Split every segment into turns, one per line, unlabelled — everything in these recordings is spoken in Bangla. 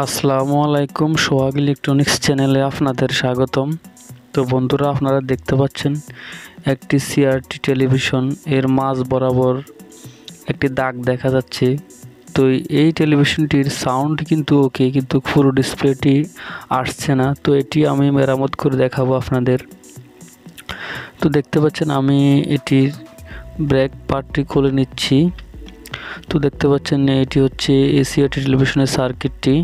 আসসালামু আলাইকুম। সোহাগ ইলেকট্রনিক্স চ্যানেলে আপনাদের স্বাগতম। তো বন্ধুরা, আপনারা দেখতে পাচ্ছেন একটি সিআরটি টেলিভিশন এর মাঝ বরাবর একটি দাগ দেখা যাচ্ছে। তো এই টেলিভিশনটির সাউন্ড কিন্তু ওকে, কিন্তু পুরো ডিসপ্লেটি আসছে না। তো এটি আমি মেরামত করে দেখাবো আপনাদের। তো দেখতে পাচ্ছেন আমি এটির ব্রেক পার্টটি খুলে নিচ্ছি। তো দেখতে পাচ্ছেন এটি হচ্ছে সিআরটি টেলিভিশনের সার্কিটটি।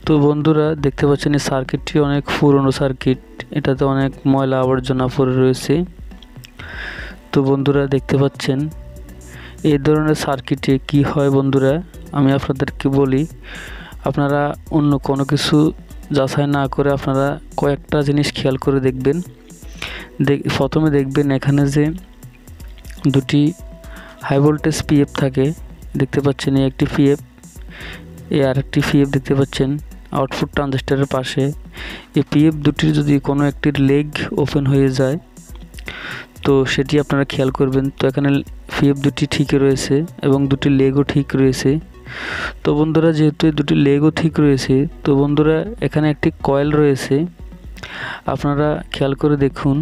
তো বন্ধুরা দেখতে পাচ্ছেন এই সার্কিটটি অনেক পুরনো সার্কিট, এটাতে অনেক ময়লা আবর্জনা পড়ে রয়েছে। তো বন্ধুরা দেখতে পাচ্ছেন এই ধরনের সার্কিটে কি হয় বন্ধুরা, আমি আপনাদেরকে বলি। আপনারা অন্য কোনো কিছু যাচাই না করে আপনারা কয়েকটা জিনিস খেয়াল করে দেখবেন। প্রথমে দেখবেন এখানে যে দুটি হাই ভোল্টেজ পিএফ থাকে, দেখতে পাচ্ছেন এই একটি পিএফ, এই আরেকটি পিএফ দেখতে পাচ্ছেন আউটপুট ট্রানজিস্টরের পাশে। এই পিএফ দুটির যদি কোনো একটির লেগ ওপেন হয়ে যায় তো সেটি আপনারা খেয়াল করবেন। তো এখানে পিএফ দুটি ঠিক রয়েছে এবং দুটি লেগও ঠিক রয়েছে। তো বন্ধুরা যেহেতু এই দুটি লেগও ঠিক রয়েছে, তো বন্ধুরা এখানে একটি কয়েল রয়েছে, আপনারা খেয়াল করে দেখুন।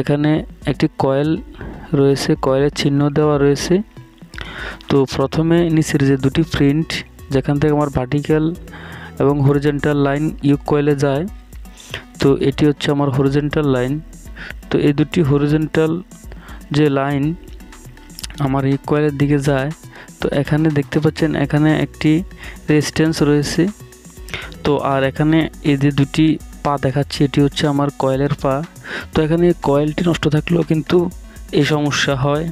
এখানে একটি কয়েল রয়েছে, কয়েলের চিহ্ন দেওয়া রয়েছে। তো প্রথমে নিচের যে দুটি প্রিন্ট, যেখান থেকে আমার ভার্টিক্যাল এবং হরিজেন্টাল লাইন ইউক কয়েলে যায়, তো এটি হচ্ছে আমার হরিজেন্টাল লাইন। তো এই দুটি হরিজেন্টাল যে লাইন আমার ইউক কয়েলের দিকে যায়। তো এখানে দেখতে পাচ্ছেন এখানে একটি রেজিস্ট্যান্স রয়েছে। তো আর এখানে এই যে দুটি পা দেখাচ্ছে, এটি হচ্ছে আমার কয়েলের পা। তো এখানে কয়েলটি নষ্ট থাকলেও কিন্তু এই সমস্যা হয়।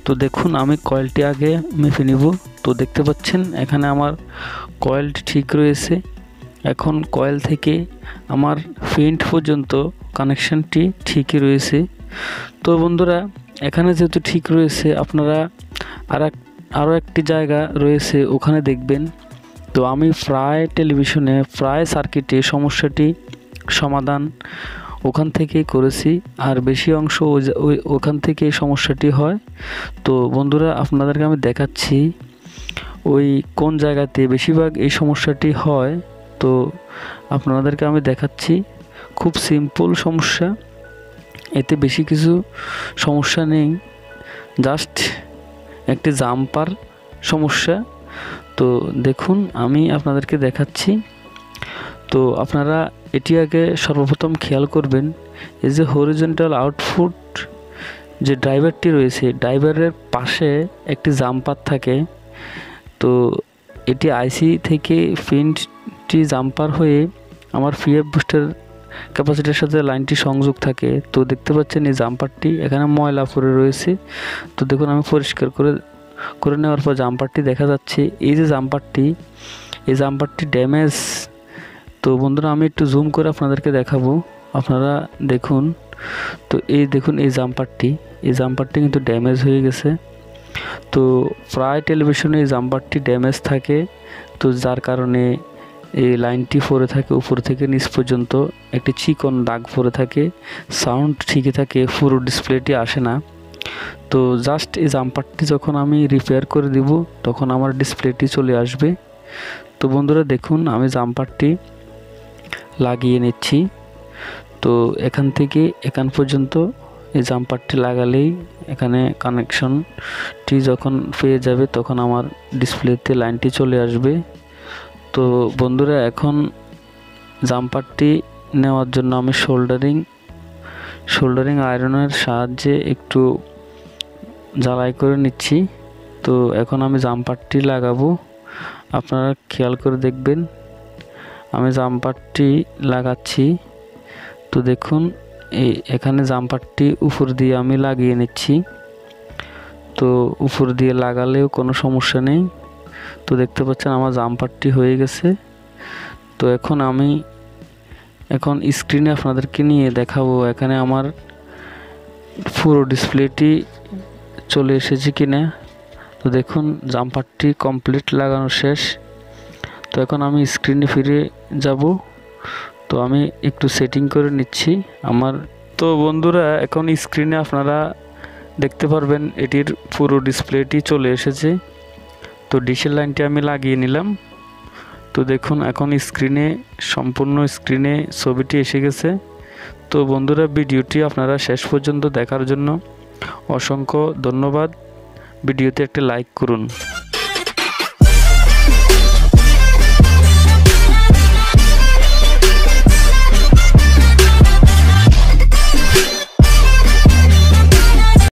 তো দেখুন আমি কয়েলটি আগে মেপে নিব। তো দেখতে পাচ্ছেন এখানে আমার কয়েলটি ঠিক রয়েছে। এখন কয়েল থেকে আমার ফিন্ট পর্যন্ত কানেকশানটি ঠিকই রয়েছে। তো বন্ধুরা এখানে যেহেতু ঠিক রয়েছে, আপনারা আরও একটি জায়গা রয়েছে ওখানে দেখবেন। তো আমি প্রায় টেলিভিশনে প্রায় সার্কিটে সমস্যাটি সমাধান ওখান থেকেই করেছি, আর বেশি অংশ ওখান থেকে এই সমস্যাটি হয়। তো বন্ধুরা আপনাদেরকে আমি দেখাচ্ছি ওই কোন জায়গাতে বেশিরভাগ এই সমস্যাটি হয়। তো আপনাদেরকে আমি দেখাচ্ছি, খুব সিম্পল সমস্যা, এতে বেশি কিছু সমস্যা নেই, জাস্ট একটি জাম্পার সমস্যা। তো দেখুন আমি আপনাদেরকে দেখাচ্ছি। তো আপনারা এটি আগে সর্বপ্রথম খেয়াল করবেন, এই যে হরিজন্টাল আউটপুট যে ড্রাইভারটি রয়েছে, ড্রাইভারের পাশে একটি জাম্পার থাকে। তো এটি আইসি থেকে পিনটি জাম্পার হয়ে আমার পিএফ বুস্টার ক্যাপাসিটির সাথে লাইনটি সংযোগ থাকে। তো দেখতে পাচ্ছেন এই জাম্পারটি এখানে ময়লা পড়ে রয়েছে। তো দেখুন আমি পরিষ্কার করে নেওয়ার পর জাম্পারটি দেখা যাচ্ছে, এই যে এই জাম্পারটি ড্যামেজ। তো বন্ধুরা আমি একটু জুম করে আপনাদেরকে দেখাবো, আপনারা দেখুন। তো এই দেখুন এই জাম্পারটি কিন্তু ড্যামেজ হয়ে গেছে। তো প্রায় টেলিভিশনে এই জাম্পারটি ড্যামেজ থাকে। তো যার কারণে এই লাইনটি পড়ে থাকে, উপর থেকে নিচ পর্যন্ত একটি চিকন দাগ পড়ে থাকে, সাউন্ড ঠিকই থাকে, পুরো ডিসপ্লেটি আসে না। তো জাস্ট এই জাম্পারটি যখন আমি রিপেয়ার করে দিব তখন আমার ডিসপ্লেটি চলে আসবে। তো বন্ধুরা দেখুন আমি জাম্পারটি লাগিয়ে নিচ্ছি। তো এখান থেকে এখান পর্যন্ত এই জাম্পারটি লাগালেই এখানে কানেকশনটি যখন পেয়ে যাবে তখন আমার ডিসপ্লেতে লাইনটি চলে আসবে। তো বন্ধুরা এখন জাম্পারটি নেওয়ার জন্য আমি সোল্ডারিং আয়রনের সাহায্যে একটু জ্বালাই করে নিচ্ছি। তো এখন আমি জাম্পারটি লাগাবো, আপনারা খেয়াল করে দেখবেন আমি জাম্পারটি লাগাচ্ছি। তো দেখুন এখানে জাম্পারটি উপর দিয়ে আমি লাগিয়ে নিচ্ছি। তো উপর দিয়ে লাগালেও কোনো সমস্যা নেই। তো দেখতে পাচ্ছেন আমার জাম্পারটি হয়ে গেছে। তো এখন আমি স্ক্রিনে আপনাদেরকে নিয়ে দেখাবো এখানে আমার পুরো ডিসপ্লেটি চলে এসেছে কিনা। তো দেখুন জাম্পারটি কমপ্লিট লাগানো শেষ। তো এখন আমি স্ক্রিনে ফিরে যাব। তো আমি একটু সেটিং করে নিচ্ছি আমার। তো বন্ধুরা এখন স্ক্রিনে আপনারা দেখতে পারবেন এটির পুরো ডিসপ্লেটি চলে এসেছে। তো ডিশের লাইনটি আমি লাগিয়ে নিলাম। তো দেখুন এখন সম্পূর্ণ স্ক্রিনে ছবিটি এসে গেছে। তো বন্ধুরা, ভিডিওটি আপনারা শেষ পর্যন্ত দেখার জন্য অসংখ্য ধন্যবাদ। ভিডিওতে একটি লাইক করুন।